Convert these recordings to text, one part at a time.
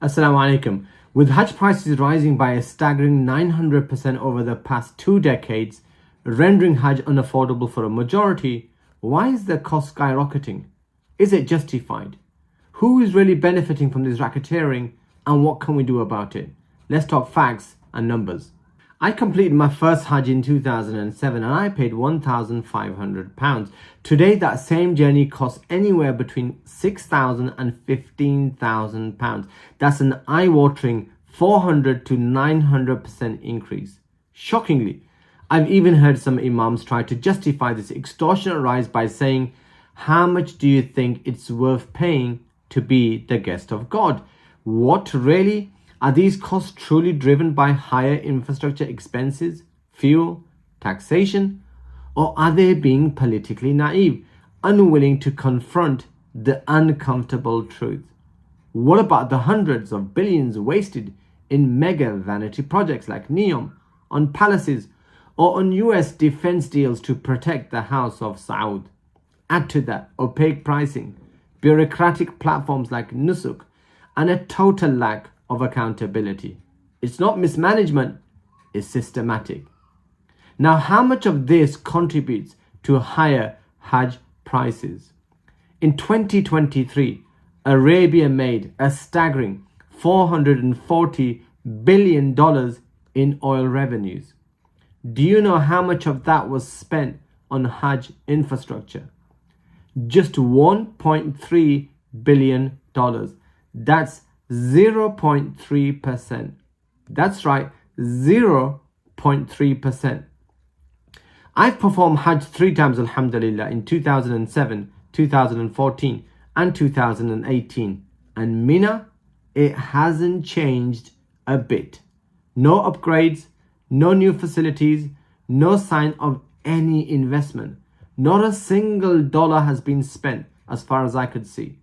Assalamu alaikum. With Hajj prices rising by a staggering 900% over the past 2 decades, rendering Hajj unaffordable for a majority, why is the cost skyrocketing? Is it justified? Who is really benefiting from this racketeering and what can we do about it? Let's talk facts and numbers. I completed my first Hajj in 2007 and I paid £1,500. Today that same journey costs anywhere between £6,000 and £15,000. That's an eye-watering 400 to 900% increase. Shockingly, I've even heard some imams try to justify this extortionate rise by saying, how much do you think it's worth paying to be the guest of God? What really? Are these costs truly driven by higher infrastructure expenses, fuel, taxation? Or are they being politically naive, unwilling to confront the uncomfortable truth? What about the hundreds of billions wasted in mega vanity projects like NEOM, on palaces, or on US defense deals to protect the House of Saud? Add to that opaque pricing, bureaucratic platforms like Nusuk, and a total lack of accountability. It's not mismanagement, it's systematic. Now, how much of this contributes to higher Hajj prices? In 2023, Arabia made a staggering $440 billion in oil revenues. Do you know how much of that was spent on Hajj infrastructure? Just $1.3 billion. That's 0.3%. That's right, 0.3%. I've performed Hajj 3 times, alhamdulillah, in 2007, 2014 and 2018. And Mina, it hasn't changed a bit. No upgrades, no new facilities, no sign of any investment. Not a single dollar has been spent as far as I could see.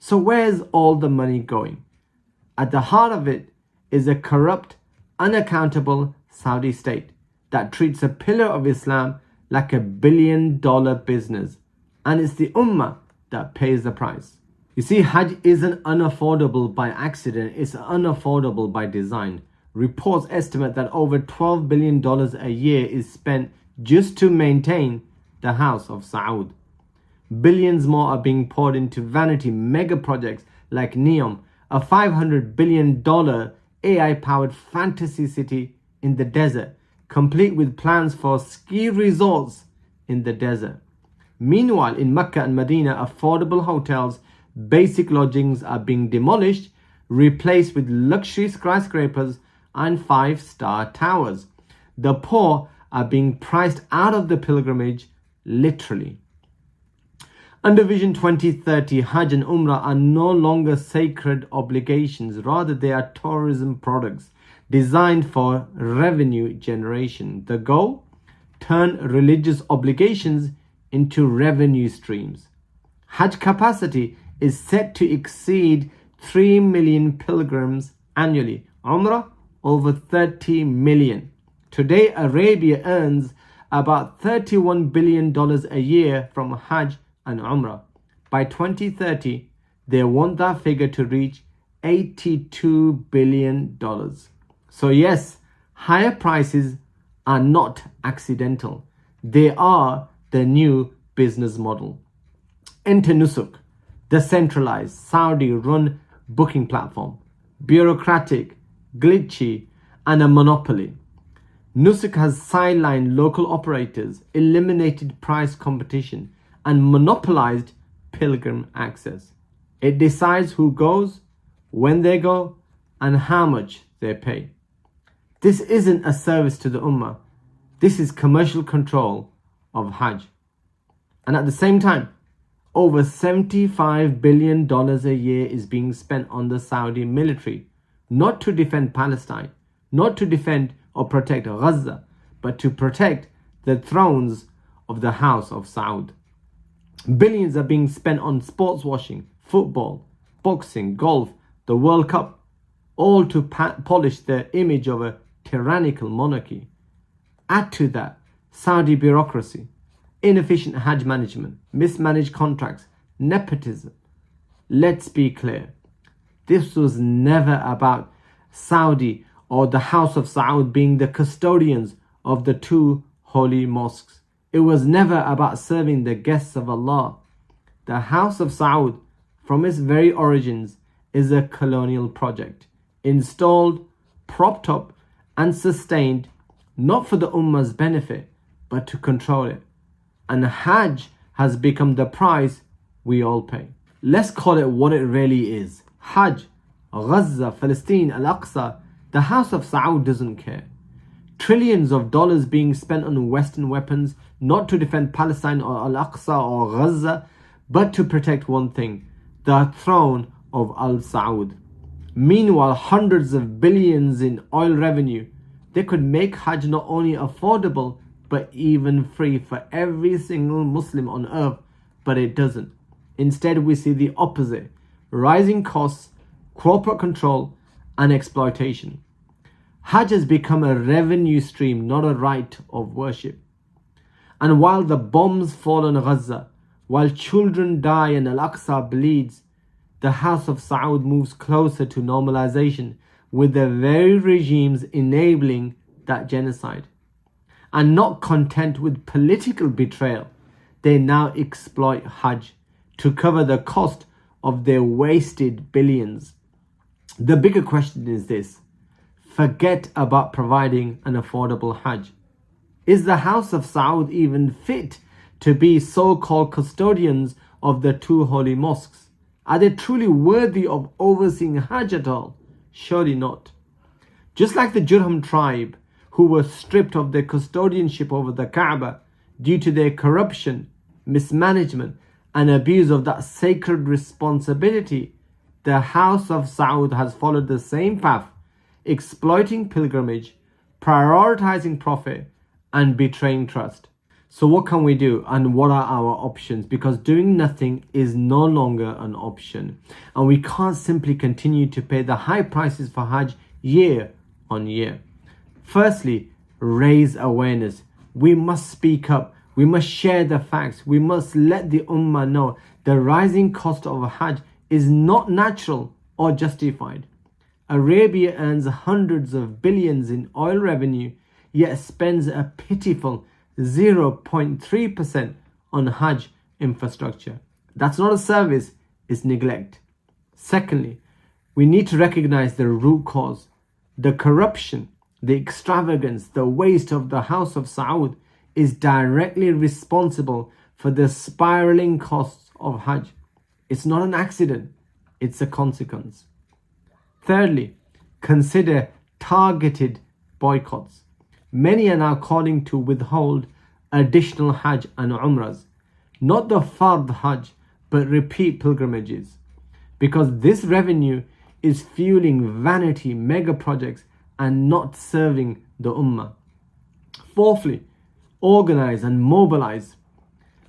So where's all the money going? At the heart of it is a corrupt, unaccountable Saudi state that treats a pillar of Islam like $1 billion business. And it's the ummah that pays the price. You see, Hajj isn't unaffordable by accident, it's unaffordable by design. Reports estimate that over $12 billion a year is spent just to maintain the House of Saud. Billions more are being poured into vanity mega projects like NEOM, a $500 billion AI-powered fantasy city in the desert, complete with plans for ski resorts in the desert. Meanwhile, in Mecca and Medina, affordable hotels, basic lodgings are being demolished, replaced with luxury skyscrapers and 5-star towers. The poor are being priced out of the pilgrimage, literally. Under Vision 2030, Hajj and Umrah are no longer sacred obligations. Rather, they are tourism products designed for revenue generation. The goal? Turn religious obligations into revenue streams. Hajj capacity is set to exceed 3 million pilgrims annually. Umrah, over 30 million. Today, Arabia earns about $31 billion a year from Hajj and Umrah. By 2030, they want that figure to reach $82 billion. So yes, higher prices are not accidental. They are the new business model. Enter Nusuk, the centralized Saudi-run booking platform. Bureaucratic, glitchy, and a monopoly. Nusuk has sidelined local operators, eliminated price competition, and monopolized pilgrim access. It decides who goes, when they go, and how much they pay. This isn't a service to the ummah. This is commercial control of Hajj. And at the same time, over $75 billion a year is being spent on the Saudi military, not to defend Palestine, not to defend or protect Gaza, but to protect the thrones of the House of Saud. Billions are being spent on sports washing, football, boxing, golf, the World Cup, all to polish the image of a tyrannical monarchy. Add to that Saudi bureaucracy, inefficient Hajj management, mismanaged contracts, nepotism. Let's be clear. This was never about Saudi or the House of Saud being the custodians of the two holy mosques. It was never about serving the guests of Allah. The House of Saud, from its very origins, is a colonial project, installed, propped up and sustained not for the Ummah's benefit, but to control it. And Hajj has become the price we all pay. Let's call it what it really is. Hajj, Gaza, Palestine, Al-Aqsa, the House of Saud doesn't care. Trillions of dollars being spent on Western weapons, not to defend Palestine or Al-Aqsa or Gaza, but to protect one thing, the throne of Al Saud. Meanwhile, hundreds of billions in oil revenue, they could make Hajj not only affordable, but even free for every single Muslim on earth, but it doesn't. Instead, we see the opposite, rising costs, corporate control, and exploitation. Hajj has become a revenue stream, not a rite of worship. And while the bombs fall on Gaza, while children die and Al-Aqsa bleeds, the House of Saud moves closer to normalization with the very regimes enabling that genocide. And not content with political betrayal, they now exploit Hajj to cover the cost of their wasted billions. The bigger question is this: forget about providing an affordable Hajj. Is the House of Saud even fit to be so-called custodians of the two holy mosques? Are they truly worthy of overseeing Hajj at all? Surely not. Just like the Jurham tribe, who were stripped of their custodianship over the Kaaba due to their corruption, mismanagement, and abuse of that sacred responsibility, the House of Saud has followed the same path, exploiting pilgrimage, prioritizing profit, and betraying trust. So what can we do, and what are our options? Because doing nothing is no longer an option, and we can't simply continue to pay the high prices for Hajj year on year. Firstly, raise awareness. We must speak up. We must share the facts. We must let the Ummah know the rising cost of Hajj is not natural or justified. Arabia earns hundreds of billions in oil revenue, yet spends a pitiful 0.3% on Hajj infrastructure. That's not a service, it's neglect. Secondly, we need to recognize the root cause. The corruption, the extravagance, the waste of the House of Saud is directly responsible for the spiraling costs of Hajj. It's not an accident, it's a consequence. Thirdly, consider targeted boycotts. Many are now calling to withhold additional Hajj and Umrahs, not the Fard Hajj, but repeat pilgrimages, because this revenue is fueling vanity mega projects and not serving the Ummah. Fourthly, organize and mobilize.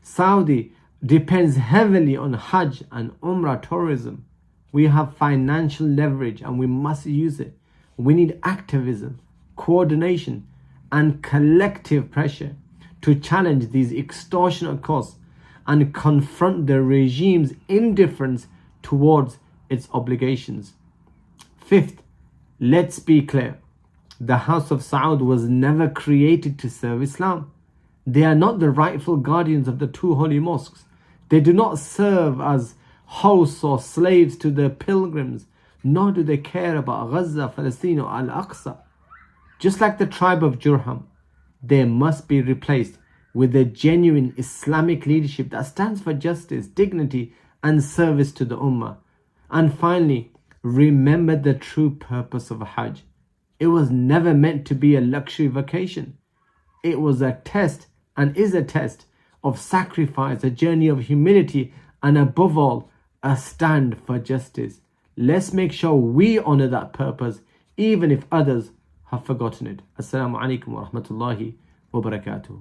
Saudi depends heavily on Hajj and Umrah tourism. We have financial leverage and we must use it. We need activism, coordination, and collective pressure to challenge these extortionate costs and confront the regime's indifference towards its obligations. Fifth, let's be clear. The House of Saud was never created to serve Islam. They are not the rightful guardians of the two holy mosques. They do not serve as hosts or slaves to the pilgrims, nor do they care about Gaza, Palestine, or Al-Aqsa. Just like the tribe of Jurham, they must be replaced with a genuine Islamic leadership that stands for justice, dignity, and service to the Ummah. And finally, remember the true purpose of Hajj. It was never meant to be a luxury vacation. It was a test and is a test of sacrifice, a journey of humility, and above all, a stand for justice. Let's make sure we honor that purpose, even if others have forgotten it. Assalamu alaikum wa rahmatullahi wa barakatuh.